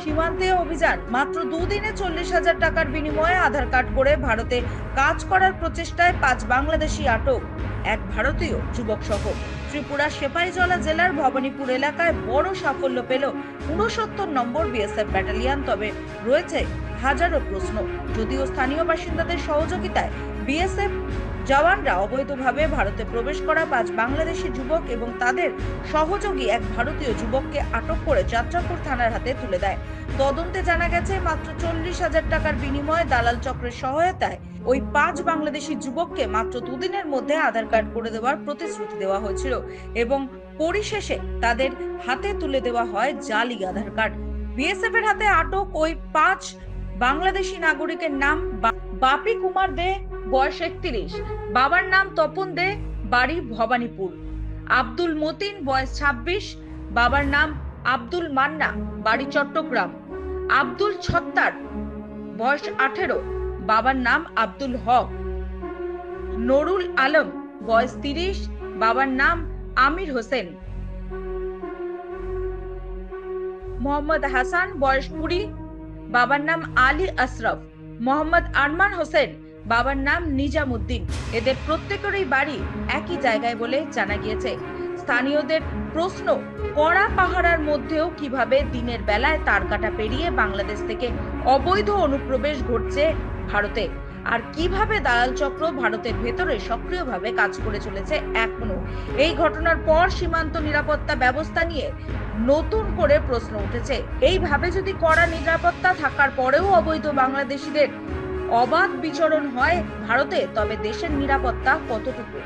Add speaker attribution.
Speaker 1: সীমান্তে অভিযান, মাত্র দুদিনে 40,000 টাকার বিনিময়ে আধার কার্ড করে ভারতে কাজ করার প্রচেষ্টায় 5 বাংলাদেশি আটক, এক ভারতীয় যুবক সহ। ত্রিপুরার সেপাইজলা জেলার ভবানীপুর এলাকায় বড় সাফল্য পেল 69 নম্বর বিএসএফ ব্যাটালিয়ন। তবে রয়েছে হাজারো প্রশ্ন। যদিও স্থানীয় বাসিন্দাদের সহযোগিতায় বিএসএফ জওয়ানরা অবৈধভাবে ভারতে প্রবেশ করা 5 বাংলাদেশি যুবক এবং তাদের সহযোগী এক ভারতীয় যুবককে আটক করে যাত্রাপুর থানার হাতে তুলে দেয়। তদন্তে জানা গেছে, মাত্র 40,000 টাকার বিনিময়ে দালাল চক্রের সহায়তায় ওই 5 বাংলাদেশি যুবককে মাত্র দুদিনের মধ্যে আধার কার্ড করে দেওয়ার প্রতিশ্রুতি দেওয়া হয়েছিল এবং পরিশেষে তাদের হাতে তুলে দেওয়া হয় জালি আধার কার্ড। বিএসএফ এর হাতে আটক ওই 5 বাংলাদেশি নাগরিকের নাম বাপি কুমার দে, বয়স 31, বাবার নাম তপন দে, বাড়ি ভবানীপুর; আব্দুল মতিন, বয়স 26, বাবার নাম আব্দুল মান্না, বাড়ি চট্টগ্রাম; আব্দুল ছত্তার, বয়স 18, বাবার নাম আব্দুল হক; নুরুল আলম, বয়স 30, বাবার নাম আমির হোসেন; মোহাম্মদ হাসান, বয়স 20, বাবার নাম আলী আশরাফ; মোহাম্মদ আরমান হোসেন, বাবার নাম নিজামুদ্দিন। এদের প্রত্যেকেরই বাড়ি একই জায়গায় বলে জানা গিয়েছে। স্থানীয়দের প্রশ্ন, কড়া পাহারার মধ্যেও কিভাবে দিনের বেলায় তারকাটা পেরিয়ে বাংলাদেশ থেকে অবৈধ অনুপ্রবেশ ঘটছে ভারতে, আর কিভাবে দালাল চক্র ভারতের ভেতরে সক্রিয়ভাবে কাজ করে চলেছে এখনো। এই ঘটনার পর সীমান্ত নিরাপত্তা ব্যবস্থা নিয়ে নতুন করে প্রশ্ন উঠেছে। এইভাবে যদি কড়া নিরাপত্তা থাকার পরেও অবৈধ বাংলাদেশিদের অবাধ বিচরণ হয় ভারতে, তবে দেশের নিরাপত্তা কতটুকু?